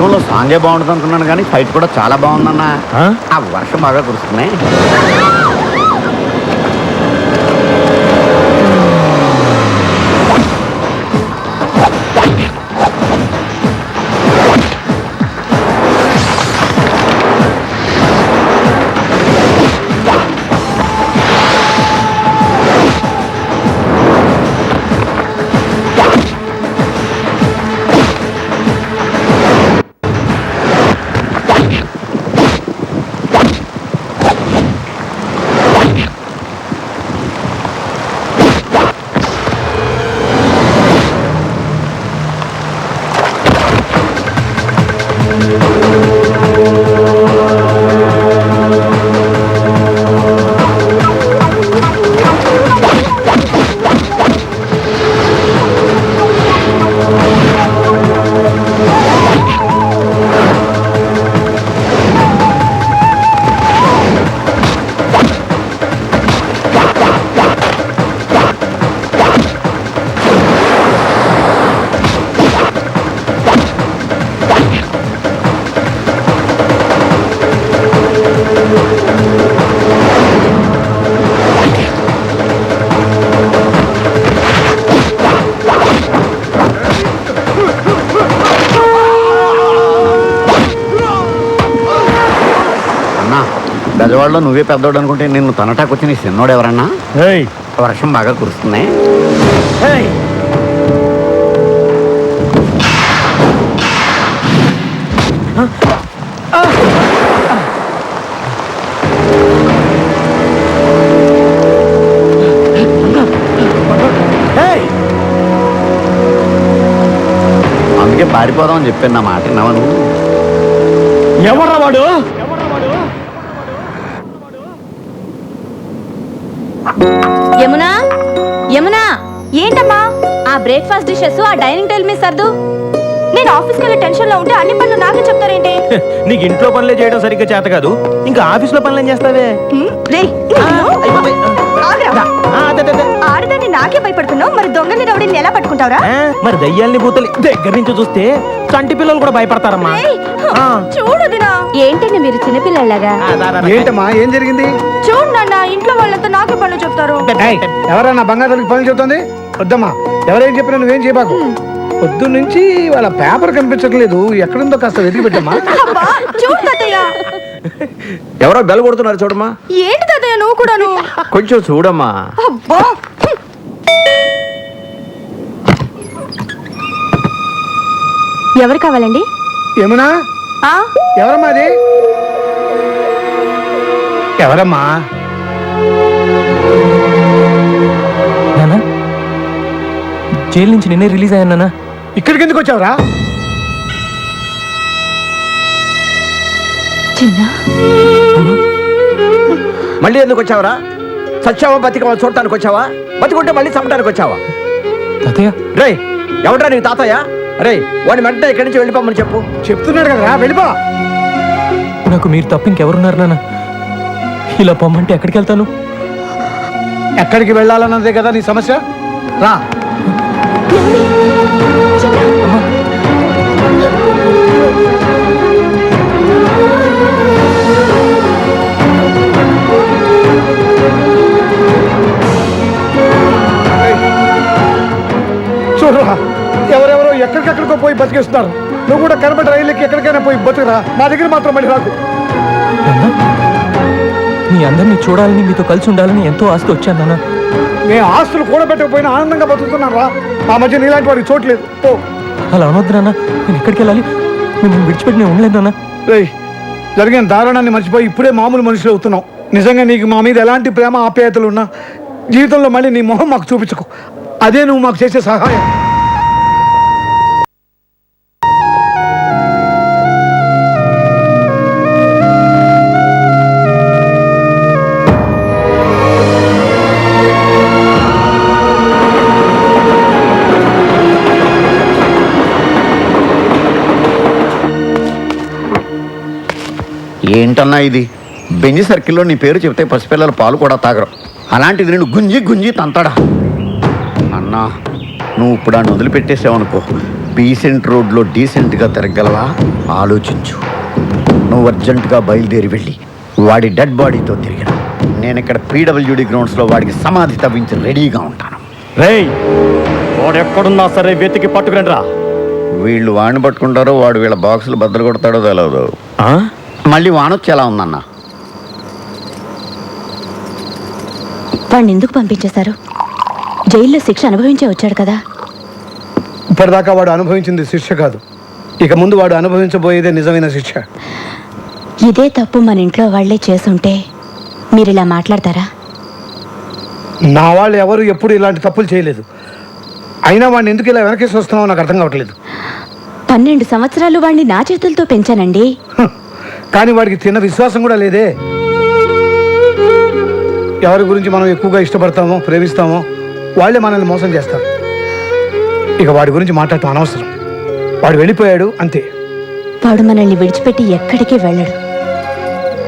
వర్షంలో సాంగే బాగుంటుంది అనుకున్నాను కానీ ఫైట్ కూడా చాలా బాగుందన్న. ఆ వర్షం బాగా కురుస్తున్నాయి. బెజవాడలో నువ్వే పెద్దోడు అనుకుంటే నిన్ను తనటాకొచ్చి నీ చిన్నోడు ఎవరన్నా? వర్షం బాగా కురుస్తుంది. అందుకే పారిపోదామని చెప్పాను. నా మాట విన్నావా నువ్వు? ఎవర్రా వాడు? యమునా, యమునా, ఏంటమ్మా ఆ బ్రేక్ఫాస్ట్ డిషెస్ ఆ డైనింగ్ టేబుల్ మీద సర్దు. నేను ఆఫీస్కి వెళ్ళే టెన్షన్ లో ఉంటే అన్ని పనులు నాకే చెప్తారేంటి? నీకు ఇంట్లో పనులే చేయడం సరిగ్గా చేత కాదు, ఇంకా ఆఫీస్ లో పనులు ఏం చేస్తావే? ఆడదాన్ని నాకే భయపడుతున్నావు, మరి దొంగని రౌడీని ఎలా పట్టుకుంటావురా? మరి దయ్యాల్ని భూతల్ని దగ్గర నుంచి చూస్తే చంటి పిల్లలు కూడా భయపడతారమ్మా. చూడదునా ఏంటండి మీరు చిన్నపిల్లలాగా? ఏంటమ్మా, ఏం జరిగింది? చూడు నాన్న, ఇంట్లో వాళ్ళంతా నాకే పనులు చెప్తారు. ఎవరన్నా బంగారానికి పనులు చెబుతుంది? వద్దమ్మా, ఎవరేం చెప్పినా నువ్వేం చేయబాకు. పొద్దు నుంచి వాళ్ళ పేపర్ కనిపించట్లేదు, ఎక్కడుందో కాస్త వెతికి పెట్టమ్మా. చూడు తాతయ్య, ఎవరో బెల్ కొడుతున్నారు చూడమ్మా. ఏంటి తాతయ్య నువ్వు కూడాను? కొంచెం చూడమ్మా. అబ్బా, ఎవరు కావాలండి? ఏమన్నా? ఎవరమ్మా అది? ఎవరమ్మా? నానా, జైలు నుంచి నిన్నే రిలీజ్ అయ్యాను నానా. ఇక్కడికి ఎందుకు వచ్చావురా? చిన్న మళ్ళీ ఎందుకు వచ్చావరా? సచ్చావా బతికవా చూడటానికి వచ్చావా? బతికుంటే మళ్ళీ చంపడానికి వచ్చావా? తాతయ్య రే, ఎవడ్రా నీకు తాతయ్య? రే, వాడిని వెంటనే ఇక్కడి నుంచి వెళ్ళిపోమని చెప్పు. చెప్తున్నాడు కదరా, వెళ్ళిపో. నాకు మీరు తప్ప ఇంకెవరున్నారు నాన్న? ఇలా పొమ్మంటే ఎక్కడికి వెళ్తాను? ఎక్కడికి వెళ్ళాలన్నదే కదా నీ సమస్య. రా. చూడరా, ఎవరెవరో ఎక్కడికెక్కడికో పోయి బతికేస్తున్నారు. నువ్వు కూడా కనబడి రైలుకి ఎక్కడికైనా పోయి బతుకురా, మా దగ్గర మాత్రం మళ్ళీ రాకు. మీ అందరినీ చూడాలని, మీతో కలిసి ఉండాలని ఎంతో ఆస్తి వచ్చాను నాన్న. నేను ఆస్తులు కూడబెట్టకపోయినా ఆనందంగా బతుకుతున్నాను రా. మా మధ్య నీలాంటి వాడికి చోట్లేదు. ఓ అలా అనొద్దు నాన్న, నేను ఎక్కడికి వెళ్ళాలి? మేము విడిచిపెట్టి నేను ఉండలేదు నాన్న. రేయ్, జరిగిన దారుణాన్ని మర్చిపోయి ఇప్పుడే మామూలు మనుషులు అవుతున్నావు. నిజంగా నీకు మా మీద ఎలాంటి ప్రేమ ఆప్యాయతలు ఉన్నా జీవితంలో మళ్ళీ నీ మొహం మాకు చూపించకు. అదే నువ్వు మాకు చేసే సహాయం. ఏంటన్నా ఇది? బెంజి సర్కిల్లో నీ పేరు చెప్తే పసిపిల్లల పాలు కూడా తాగరు. అలాంటిది నేను గుంజి గుంజి తంతాడా? అన్నా, నువ్వు ఇప్పుడు ఆ వదిలిపెట్టేసావనుకో, డీసెంట్ రోడ్లో డీసెంట్గా తిరగలవా? ఆలోచించు. నువ్వు అర్జెంటుగా బయలుదేరి వెళ్ళి వాడి డెడ్ బాడీతో తిరిగిన నేను ఇక్కడ పీడబ్ల్యూడి గ్రౌండ్స్లో వాడికి సమాధి తవ్వించి రెడీగా ఉంటాను. రేయ్, వాడు ఎక్కడున్నా సరే వెతికి పట్టుకురండి రా. వీళ్ళు వాడిని పట్టుకుంటారో వాడు వీళ్ళ బాక్సులు బద్దలు కొడతాడో తెలియదు. మళ్ళీ వానొచ్చి ఎలా ఉందన్నా? వాడిని ఎందుకు పంపించేశారు? జైల్లో శిక్ష అనుభవించే వచ్చాడు కదా. ఇప్పటిదాకా వాడు అనుభవించింది శిక్ష కాదు, ఇక ముందు వాడు అనుభవించబోయేదే నిజమైన శిక్ష. ఇదే తప్పు మన ఇంట్లో వాళ్లే చేసుంటే మీరు ఇలా మాట్లాడతారా? నా వాళ్ళు ఎవరు ఎప్పుడు ఇలాంటి తప్పులు చేయలేదు. అయినా వాడిని ఎందుకు ఇలా వెనకేసి వస్తున్నావో నాకు అర్థం కావట్లేదు. 12 సంవత్సరాలు వాడిని నా చేతులతో పెంచానండి. కానీ వాడికి తిన్న విశ్వాసం కూడా లేదే. ఎవరి గురించి మనం ఎక్కువగా ఇష్టపడతామో ప్రేమిస్తామో వాళ్ళే మనల్ని మోసం చేస్తారు. ఇక వాడి గురించి మాట్లాడటం అనవసరం. వాడు వెళ్ళిపోయాడు అంతే. వాడు మనల్ని విడిచిపెట్టి ఎక్కడికి వెళ్ళడు.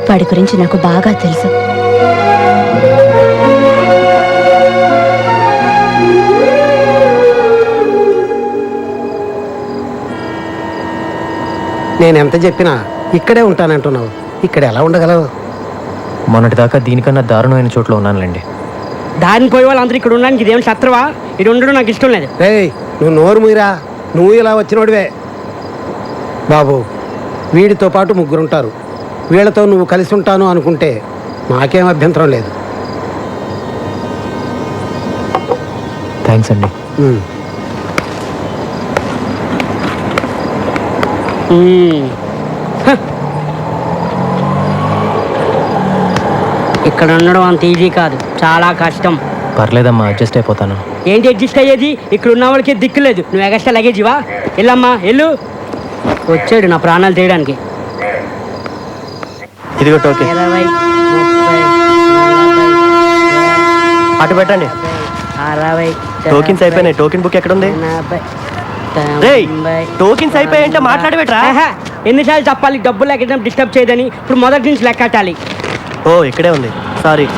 వాడి గురించి నాకు బాగా తెలుసు. నేను ఎంత చెప్పినా ఇక్కడే ఉంటానంటున్నావు. ఇక్కడ ఎలా ఉండగలవు? మొన్నటిదాకా దీనికన్నా దారుణమైన చోట్ల ఉన్నానులేండి. దారిని పోయే వాళ్ళందరూ ఇక్కడ ఉండడానికి ఇదేం శత్రువా? ఇది ఉండడం నాకు ఇష్టం లేదు. రేయ్, నువ్వు నోరు మూయరా. నువ్వు ఇలా వచ్చినోడివే. బాబు, వీడితో పాటు 3 ఉంటారు. వీళ్ళతో నువ్వు కలిసి ఉంటాను అనుకుంటే నాకేం అభ్యంతరం లేదు. థ్యాంక్స్ అండి. ఇక్కడ ఉండడం అంత ఈజీ కాదు, చాలా కష్టం. పర్లేదమ్మా, అడ్జస్ట్ అయిపోతాను. ఏంటి అడ్జస్ట్ అయ్యేది? ఇక్కడ ఉన్న వాళ్ళకి దిక్కు లేదు. నువ్వు ఎగస్ట్రా లగేజివా? వెళ్ళమ్మా వెళ్ళు. వచ్చాడు నా ప్రాణాలు తీయడానికి. ఇదిగో టోకెన్. 20, 30, 40, అటు పెట్టండి. 60, టోకెన్స్ అయిపోయినాయి. టోకెన్ బుక్ ఎక్కడ ఉంది? 40, రేయ్, 90. టోకెన్స్ అయిపోయాయంటే మాట్లాడబెట్రా. ఆహా, ఎన్నిసార్లు చెప్పాలి డబ్బులు లెక్క డిస్టర్బ్ చేయదని? ఇప్పుడు మొదటి నుంచి లెక్కటాలి. ఓ, ఇక్కడే ఉంది. సారీ.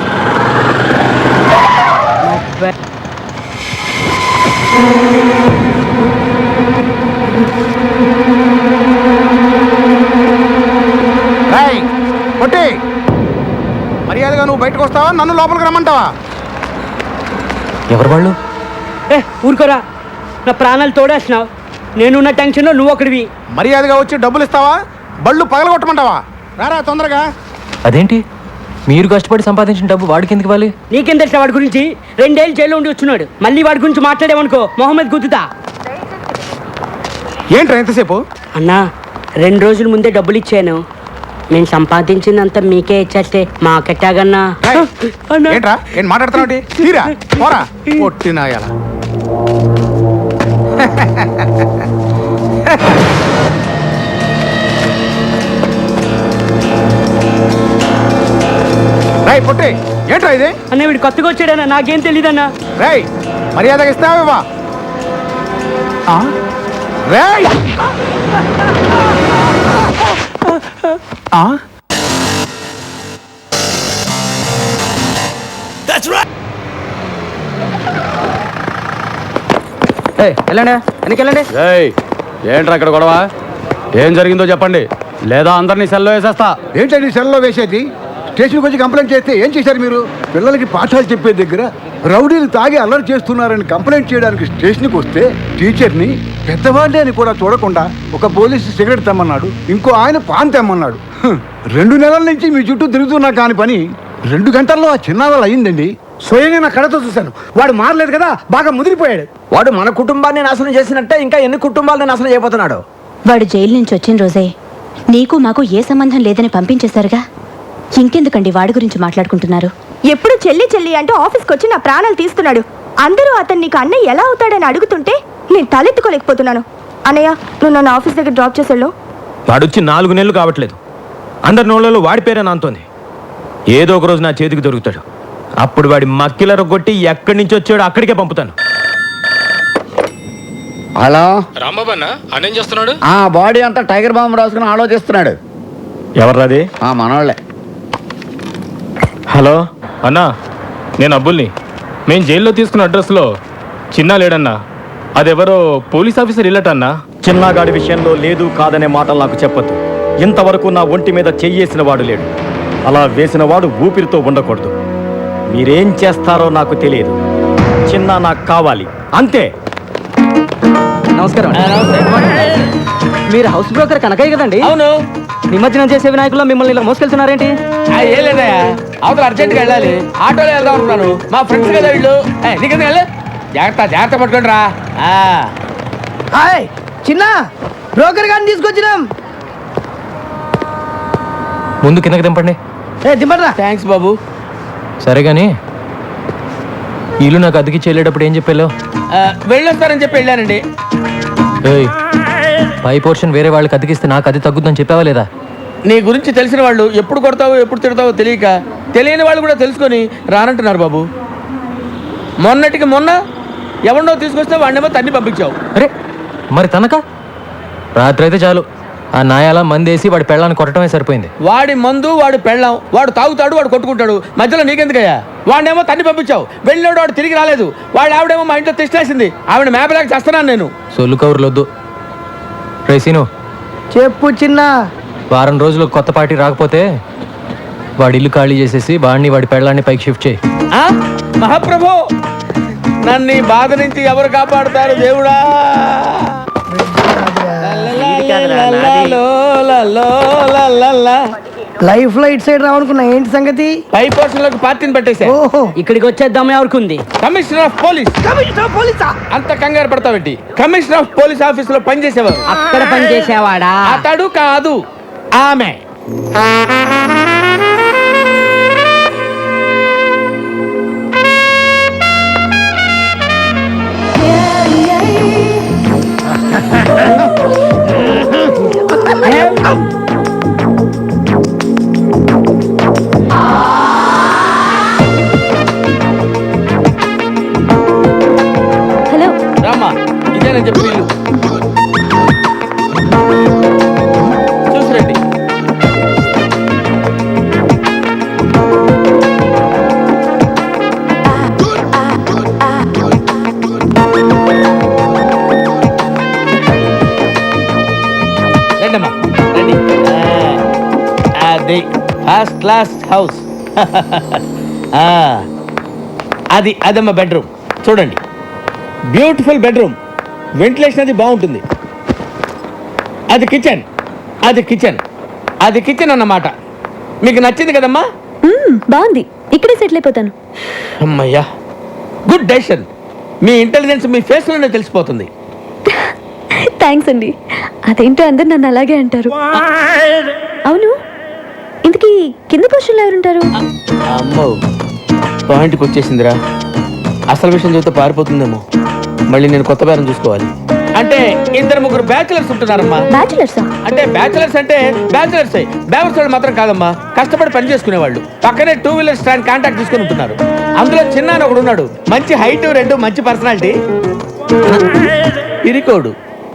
కొట్టి మర్యాదగా నువ్వు బయటకు వస్తావా, నన్ను లోపలికి రమ్మంటావా? ఎవరు వాళ్ళు? ఊరుకోరా, నా ప్రాణాలు తోడేస్తున్నావు. నేనున్న టెన్షన్లో నువ్వు ఒకడివి. మర్యాదగా వచ్చి డబ్బులు ఇస్తావా, బళ్ళు పగలగొట్టమంటావా? రారా తొందరగా. అదేంటి, మీరు కష్టపడి సంపాదించిన డబ్బు వాడికి ఎందుకు ఇవ్వాలి? నీకేం తెలుసా వాడి గురించి? 2 ఏళ్ళు జైల్లో ఉండి వచ్చున్నాడు. మళ్ళీ వాడి గురించి మాట్లాడేవనుకో మొహమ్మద్ గుద్దుతా. ఏంట్రా ఎంతసేపు? అన్నా, 2 రోజుల ముందే డబ్బులు ఇచ్చాను. నేను సంపాదించిందంతా మీకే ఇచ్చేస్తే మాకెట్టాగన్నా. ఏంట్రా ఏం మాట్లాడుతున్నావు? తీరా పోరా పొట్టినాయాల. రాయ్ పొట్టి, ఏంట్రా ఇది? అన్న వీడు కొత్తగా వచ్చాడన్నా, నాకేం తెలీదన్నా. రాయ్ మర్యాదగా ఇస్తావా? రాయ్ వెళ్ళండి, వెనకెళ్ళండి. ఏంట్రా ఇక్కడ గొడవ? ఏం జరిగిందో చెప్పండి, లేదా అందరినీ సెల్లో వేసేస్తా. ఏంటండి సెల్లో వేసేది? స్టేషన్కి వచ్చి కంప్లైంట్ చేస్తే ఏం చేశారు మీరు? పిల్లలకి పాఠాలు చెప్పే దగ్గర రౌడీలు తాగి అల్లరి చేస్తున్నారని కంప్లైంట్ చేయడానికి స్టేషన్కి వస్తే టీచర్ని పెద్దవాళ్ళే అని కూడా చూడకుండా ఒక పోలీసు సిగరెట్ తెమ్మన్నాడు, ఇంకో ఆయన పాన్ తెమ్మన్నాడు. 2 నెలల నుంచి మీ చుట్టూ తిరుగుతున్నా కాని పని 2 గంటల్లో ఆ చిన్నవాళ్ళు అయ్యిందండి. స్వయంగా నా కళ్ళతో చూశాను. వాడు మారలేదు కదా, బాగా ముదిరిపోయాడు. వాడు మన కుటుంబాన్ని నాశనం చేసినట్టే ఇంకా ఎన్ని కుటుంబాలను నాశనం చేయబోతున్నాడు. వాడు జైలు నుంచి వచ్చిన రోజే నీకు మాకు ఏ సంబంధం లేదని పంపించేశారుగా. ఇంకెందుకండి వాడి గురించి మాట్లాడుకుంటున్నారు? ఎప్పుడు చెల్లి చెల్లి అంటూ ఆఫీస్కి వచ్చి నా ప్రాణాలు తీస్తున్నాడు. అందరూ అతను నీకు అన్నయ్య ఎలా అవుతాడని అడుగుతుంటే నేను తలెత్తుకోలేకపోతున్నాను. అన్నయ్య, నువ్వు నన్ను ఆఫీస్ దగ్గర డ్రాప్ చేసేళ్ళు. వాడొచ్చి 4 నెలలు కావట్లేదు. అందరి నోళ్ళలో వాడి పేరే నాంతోంది. ఏదో ఒక రోజు నా చేతికి దొరుకుతాడు. అప్పుడు వాడి మక్కిల రొగ్గొట్టి ఎక్కడి నుంచి వచ్చాడో అక్కడికే పంపుతాను. హలో రాంబాబు అన్న, అన్నేం చేస్తున్నాడు? ఆ బాడీ అంతా టైగర్ బాంబు రాసుకుని ఆలోచిస్తున్నాడు. ఎవర్రాది? మనోళ్ళే. హలో అన్నా, నేను అబ్బుల్ని. మేము జైల్లో తీసుకున్న అడ్రస్లో చిన్న లేడన్నా. అదెవరో పోలీస్ ఆఫీసర్ ఇల్లట అన్నా. చిన్నగాడి విషయంలో లేదు కాదనే మాటలు నాకు చెప్పొద్దు. ఇంతవరకు నా ఒంటి మీద చెయ్యేసిన వాడు లేడు. అలా వేసిన వాడు ఊపిరితో ఉండకూడదు. మీరేం చేస్తారో నాకు తెలియదు. చిన్న నాకు కావాలి, అంతే. నమస్కారం. మీరు హౌస్ బ్రోకర్ కనకయ్య కదండి? అవును. నిమజ్జనం చేసే వినాయకుల్లో మిమ్మల్ని ఇలా మోసుకెళ్తున్నారేంటి? ఏం లేదయ్యా, అవతల అర్జెంట్గా వెళ్ళాలి, ఆటోలో వెళ్దాం అనుకున్నాను. మా ఫ్రెండ్స్ కదా వీళ్ళు. నీకెందుకు వెళ్ళి జాగ్రత్త జాగ్రత్త పట్టుకోండి రా. హాయ్ చిన్న, బ్రోకర్ గారిని తీసుకొచ్చినాం. ముందు కిందకి దింపండి. దింపరా. థ్యాంక్స్ బాబు. సరే కానీ ఇల్లు నాకు అద్దెకి వెళ్ళేటప్పుడు ఏం చెప్పాలో? వెళ్ళొస్తారని చెప్పి వెళ్ళానండి. ఏయ్, పై పోర్షన్ వేరే వాళ్ళకి అద్దెకిస్తే నాకు అది తగ్గుద్దని చెప్పావా లేదా? నీ గురించి తెలిసిన వాళ్ళు ఎప్పుడు కొడతావో ఎప్పుడు తిడతావో తెలియక తెలియని వాళ్ళు కూడా తెలుసుకొని రానంటున్నారు బాబు. మొన్నటికి మొన్న ఎవరినో తీసుకొస్తే వాడినేమో తన్ని పంపించావు. అరే మరి తనక రాత్రి అయితే చాలు, ఆ నాయాల మందేసి వాడి పెళ్ళాన్ని కొట్టడమే సరిపోయింది. వాడి మందు, వాడు పెళ్ళాం, వాడు తాగుతాడు, వాడు కొట్టుకుంటాడు. మధ్యలో నీకెందుకయ్యా? వాడినేమో తన్ని పంపించావు. వెళ్ళినాడు, వాడు తిరిగి రాలేదు. వాడు ఆవిడేమో మా ఇంట్లో తెచ్చేసింది. ఆవిడ మేపలేక చేస్తున్నాను నేను. సొల్లు కౌరులొద్దు. రేసీను చెప్పు చిన్న. వారం రోజులు కొత్త పార్టీ రాకపోతే వాడి ఇల్లు ఖాళీ చేసేసి వాడిని వాడి పెళ్ళాన్ని పైకి షిఫ్ట్ చేయి. మహాప్రభు, నన్ను ఈ బాధ నుంచి ఎవరు కాపాడుతారు దేవుడా? లైఫ్ లో ఇటు సైడ్ రావనుకున్నా, ఏంటి సంగతి? పై పోర్షన్ లోకి పార్టీని పెట్టేశా. ఇక్కడికి వచ్చేద్దాం ఎవరికి? Commissioner of police. కమిషనర్ పోలీసా? అంత కంగారు పడతావేంటి? కమిషనర్ ఆఫ్ పోలీస్ ఆఫీస్ లో పనిచేసేవారు. అక్కడ పనిచేసేవాడా? అతడు కాదు, ఆమె. హలో. రామ్మా, ఇదేనని చెప్పి వీళ్ళు చూసిరండి. రండమ్మా రండి. అది ఫస్ట్ క్లాస్ హౌస్. అదమ్మా బెడ్రూమ్. చూడండి, బ్యూటిఫుల్ బెడ్రూమ్. వెంటిలేషన్ అది బాగుంటుంది. అది కిచెన్, అది కిచెన్, అది కిచెన్ అన్నమాట. మీకు నచ్చింది కదమ్మా? బాగుంది, ఇక్కడే సెటిల్ అయిపోతాను. అమ్మయ్యా, గుడ్ డెసిషన్. మీ ఇంటెలిజెన్స్ మీ ఫేస్లోనే తెలిసిపోతుంది. థ్యాంక్స్ అండి. అదేంటో అందరు నన్ను అలాగే అంటారు. అవును, ఇంతకీ కింద పోర్షన్లో ఎవరుంటారు? అమ్మో, పాయింట్కి వచ్చేసిందిరా. అసలు విషయం చెబితే పారిపోతుందేమో. మళ్ళీ నేను కొత్త బేరం చూసుకోవాలి. అంటే ఇద్దరు ముగ్గురు బ్యాచులర్స్ ఉంటున్నారమ్మా. బ్యాచులర్సా? అంటే బ్యాచులర్స్ బేవర్స్ వాళ్ళు మాత్రం కాదమ్మా, కష్టపడి పని చేసుకునేవాళ్ళు. పక్కనే 2 వీలర్ స్టాండ్ కాంటాక్ట్ తీసుకుని ఉంటున్నారు. అందులో చిన్న అని ఒకడు ఉన్నాడు. మంచి హైట్, రెండు మంచి పర్సనాలిటీ. ఇరికోడు.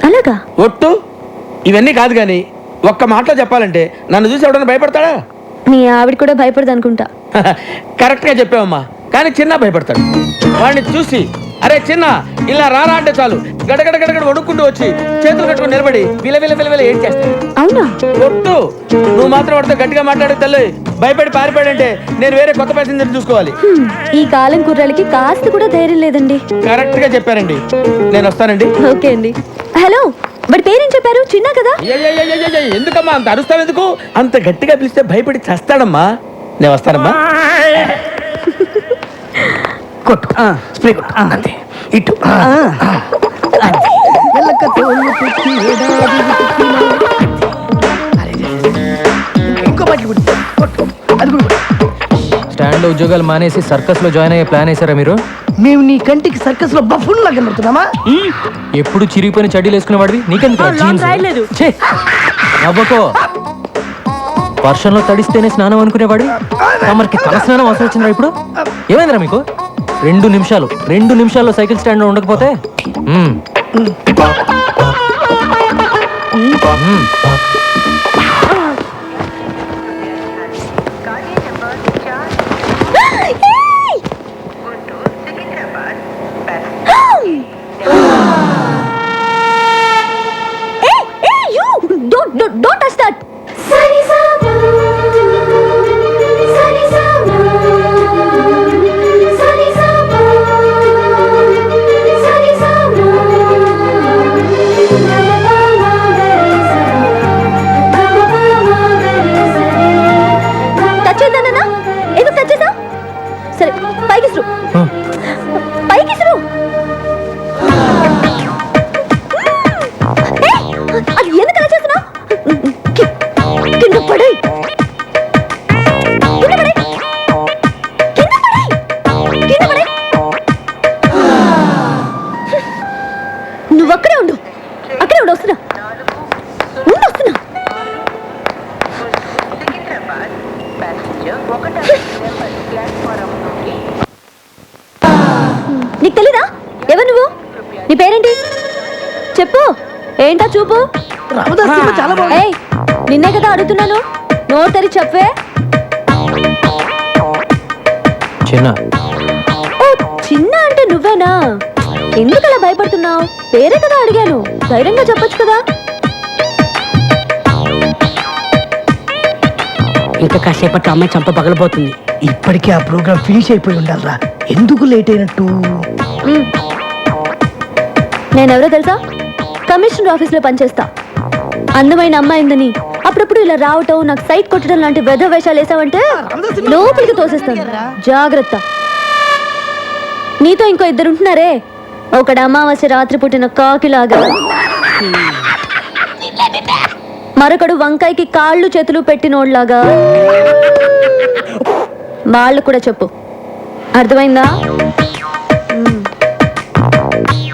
అలాగా? ఒట్టు. ఇవన్నీ కాదు కానీ ఒక్క మాటలో చెప్పాలంటే నన్ను చూసి ఎవడన్నా భయపడతాడా? మీ ఆవిడ కూడా భయపడదు అనుకుంటా. కరెక్ట్ గా చెప్పావమ్మా. కానీ చిన్న భయపడతాడు. వాడిని చూసి అరే చిన్న ఇలా రారా అంటే చాలు గడగడ గడగడ వణుక్కుంటూ వచ్చి చేతులు కట్టుకుని నిలబడి విల ఏం చేస్తాడు. అవునా? ఒట్టు. నువ్వు మాత్రం వాడితో గట్టిగా మాట్లాడే తల్లి. భయపడి పారిపోయాడంటే నేను వేరే కొత్త ప్యాసింజర్ చూసుకోవాలి. ఈ కాలం కుర్రాలకి కాస్త కూడా ధైర్యం లేదండి. కరెక్ట్ గా చెప్పారండి. నేను వస్తానండి. ఓకే అండి. హలో, వాడి పేరేం చెప్పారు? చిన్న కదా? ఎందుకమ్మా అంత అరుస్తావు? ఎందుకు అంత గట్టిగా పిలిస్తే భయపడి చస్తాడమ్మా. నేను వస్తానమ్మా. కొట్టు, స్ప్రే కొట్టు, అంతే. ఇటు ఇంకో బట్టి కొట్టు. అది కూడా స్టాండ్ లో ఉద్యోగాలు మానేసి సర్కస్ లో జాయిన్ అయ్యే ప్లాన్ వేసారా మీరు? మేము నీ కంటికి సర్కస్ లో బఫూన్ లాగా కనబడుతున్నామా? ఎప్పుడు చిరిగిపోయిన చడ్డీలు వేసుకునే వాడివి నీకెందుకు నవ్వకో. వర్షంలో తడిస్తేనే స్నానం అనుకునేవాడివి. తమరికి తల స్నానం అవసరం వచ్చిందా ఇప్పుడు? ఏమైందిరా మీకు? 2 నిమిషాల్లో సైకిల్ స్టాండ్ లో ఉండకపోతే డోంట్ టచ్ దట్. టచ్ చేద్దానన్నా? ఎందుకు టచ్ చేసావు? సరే పైకి ఇసురు, పైకి ఇసురు. అది ఎందుకు అలా చేస్తున్నావు? కింద పడి, కింద పడి, కింద పడి, కింద పడి. నువ్వు అక్కడే ఉండు, అక్కడే ఉండు. వస్తున్నా, ఉండు, వస్తున్నా. నీకు తెలీదా ఎవరు నువ్వు? నీ పేరేంటి చెప్పు. ఏంటా చూపు? ఏయ్, నిన్నే కదా అడుగుతున్నాను, నోరు తెరి చెప్పే. చిన్న ఓ చిన్న అంటే నువ్వేనా? ఎందుకు అలా భయపడుతున్నావు? పేరే కదా అడిగాను, ధైర్యంగా చెప్పొచ్చు కదా. ఇంకా కాసేపట్లో అమ్మాయి చంప పగలబోతుంది. ఇప్పటికే ఆ ప్రోగ్రామ్ ఫినిష్ అయిపోయి ఉండాలరా, ఎందుకు లేట్ అయినట్టు? నేనెవరో తెలుసా? కమిషనర్ ఆఫీస్లో పనిచేస్తా. అందమైన అమ్మాయిందని అప్పుడప్పుడు ఇలా రావటం, నాకు సైట్ కొట్టడం లాంటి వెధ వేషాలు వేసావంటే లోపలికి తోసేస్తాను, జాగ్రత్త. నీతో ఇంకో ఇద్దరు ఉంటున్నారే, ఒకడు అమావాస్య రాత్రి పుట్టిన కాకిలాగా, మరొకడు వంకాయకి కాళ్ళు చేతులు పెట్టినోడ్లాగా. వాళ్ళు కూడా చెప్పు, అర్థమైందా?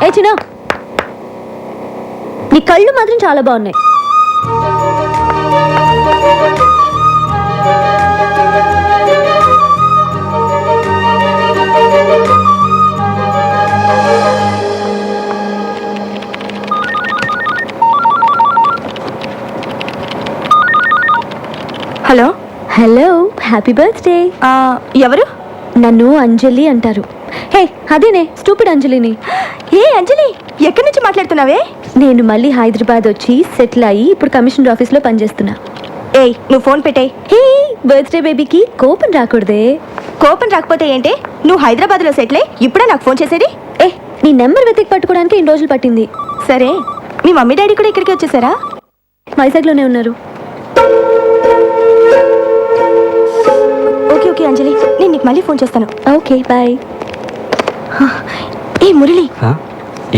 ఏ చిన్న, నీ కళ్ళు మాత్రం చాలా బాగున్నాయి. Hello hello, happy birthday. ఎవరు? నన్ను అంజలి అంటారు. హే, అదేనే స్టూపిడ్ అంజలిని. ఏ అంజలి, ఎక్కడి నుంచి మాట్లాడుతున్నావే? నేను మళ్ళీ హైదరాబాద్ వచ్చి సెటిల్ అయ్యి ఇప్పుడు కమిషనర్ ఆఫీస్లో పనిచేస్తున్నా. ఏయ్, నువ్వు ఫోన్ పెట్టేయ్. హే, బర్త్డే బేబీకి కోపం రాకూడదే. కోపం రాకపోతే ఏంటి? నువ్వు హైదరాబాద్లో సెటిల్ అయ్యి ఇప్పుడే నాకు ఫోన్ చేసేది? ఏ, నీ నెంబర్ వెతికి పట్టుకోవడానికి ఇన్ని రోజులు పట్టింది. సరే, మీ మమ్మీ డాడీ కూడా ఇక్కడికి వచ్చేసారా? వైజాగ్లోనే ఉన్నారు. ఓకే ఓకే అంజలి, నేను నీకు మళ్ళీ ఫోన్ చేస్తాను. Okay bye. ఏ మురళి,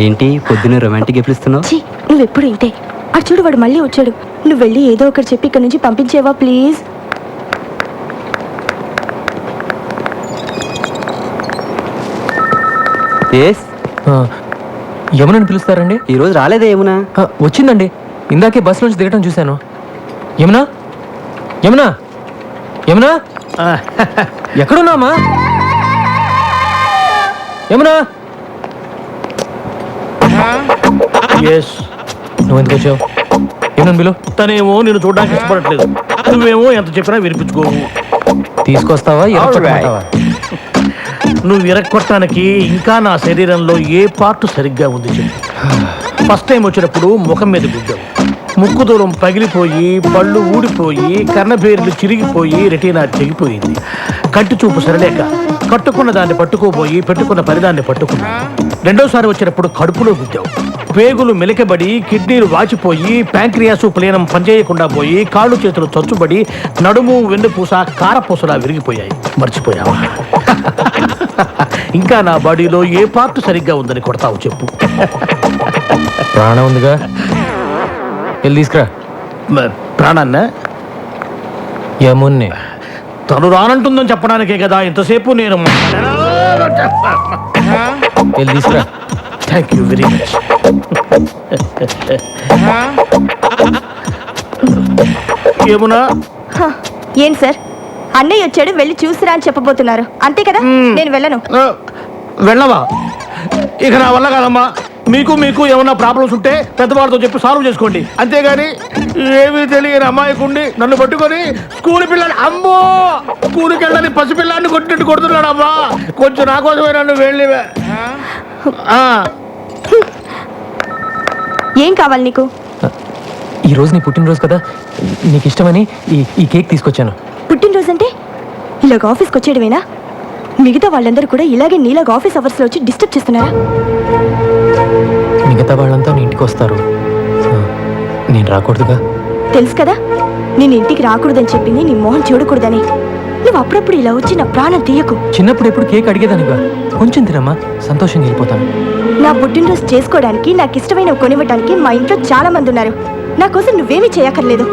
ఏంటి పొద్దున్న రొమాంటిక్ గిఫ్ట్లు ఇస్తున్నావు? ఛీ, నువ్వెప్పుడు ఇంతే. అటు చూడు, వాడు మళ్ళీ వచ్చాడు. నువ్వు వెళ్ళి ఏదో ఒకటి చెప్పి ఇక్కడ నుంచి పంపించేవా ప్లీజ్? యమునని పిలుస్తారండి? ఈరోజు రాలేదే యమునా? వచ్చిందండి, ఇందాకే బస్ నుంచి దిగటం చూశాను. యమునా, యమునా, యమునా, ఎక్కడున్నామా? యమునా, నువ్వు ఎందుకు వచ్చావు? ఏమన్నా బిలు? తనేమో నేను చూడడానికి ఇష్టపడట్లేదు, నువ్వేమో ఎంత చెప్పినా వినిపించుకోవు. తీసుకొస్తావా? ఎరగొట్టమంటావా? నువ్వు విరక్కొట్టడానికి ఇంకా నా శరీరంలో ఏ పార్ట్ సరిగ్గా ఉంది చెప్పు. ఫస్ట్ టైం వచ్చినప్పుడు ముఖం మీద గుద్దావు, ముక్కు దూరం పగిలిపోయి, పళ్ళు ఊడిపోయి, కన్నబేర్లు చిరిగిపోయి, రెటీనా తెగిపోయింది. కంటి చూపు సరలేక కట్టుకున్న దాన్ని పట్టుకోబోయి పెట్టుకున్న పరిదాన్ని పట్టుకున్నా. రెండోసారి వచ్చినప్పుడు కడుపులో గుద్దావు, పేగులు మెలికబడి, కిడ్నీలు వాచిపోయి, ప్యాంక్రియాసు ప్లేనం పనిచేయకుండా పోయి, కాళ్ళు చేతులు చచ్చుబడి, నడుము వెన్నుపూస కారపూసలా విరిగిపోయాయి. మర్చిపోయావా? ఇంకా నా బాడీలో ఏ పార్ట్ సరిగ్గా ఉందని కొడతావు చెప్పు. ప్రాణం ఉందిగా, వెళ్ళి తీసుకురా. ప్రాణాన్న యమున్ని తను రానంటుందని చెప్పడానికే కదా ఇంతసేపు నేను. వెళ్ళి తీసుకురా. Thank you very much. Yamuna, ఏంటి సార్, అన్నయ్య వచ్చాడు, వెళ్ళి చూసిరా అని చెప్పబోతున్నారు అంతే కదా? నేను వెళ్ళను. వెళ్ళవా? ఇక నా వల్ల కాదమ్మా. మీకు ఏమన్నా ప్రాబ్లమ్స్ ఉంటే పెద్దవాళ్ళతో చెప్పి సాల్వ్ చేసుకోండి, అంతేగాని ఏమీ తెలియని అమ్మాయికుండి నన్ను పట్టుకొని స్కూల్ పిల్లలు, అమ్మో స్కూల్కి వెళ్ళని పసిపిల్లాన్ని కొట్టినట్టు కొడుతున్నాడు అమ్మా. కొంచెం నా కోసమే నన్ను వెళ్ళి. ఏం కావాలి నీకు? ఈ రోజు నీ పుట్టినరోజు కదా, నీకు ఇష్టమని ఈ కేక్ తీసుకొచ్చాను. పుట్టినరోజు అంటే ఇలాగ ఆఫీస్కి వచ్చేయడమేనా? మిగతా వాళ్ళందరూ కూడా ఇలాగే నీలాగ ఆఫీస్ అవర్స్లో వచ్చి డిస్టర్బ్ చేస్తున్నారా? మిగతా వాళ్ళంతా నీ ఇంటికి వస్తారు, నేను రాకూడదుగా. తెలుసు కదా, నేను ఇంటికి రాకూడదని చెప్పింది నీ మొహం చూడకూడదని. నువ్వు అప్పుడప్పుడు ఇలా వచ్చి నా ప్రాణం తీయకు. చిన్నప్పుడు ఎప్పుడు కేక్ అడిగేదానిగా, కొంచెం తినమ్మా, సంతోషంగా వెళ్ళిపోతాను. నా పుట్టినరోజు చేసుకోవడానికి, నాకు ఇష్టమైనవి కొనివ్వడానికి మా ఇంట్లో చాలా మంది ఉన్నారు. నా కోసం నువ్వేమీ చేయక్కర్లేదు.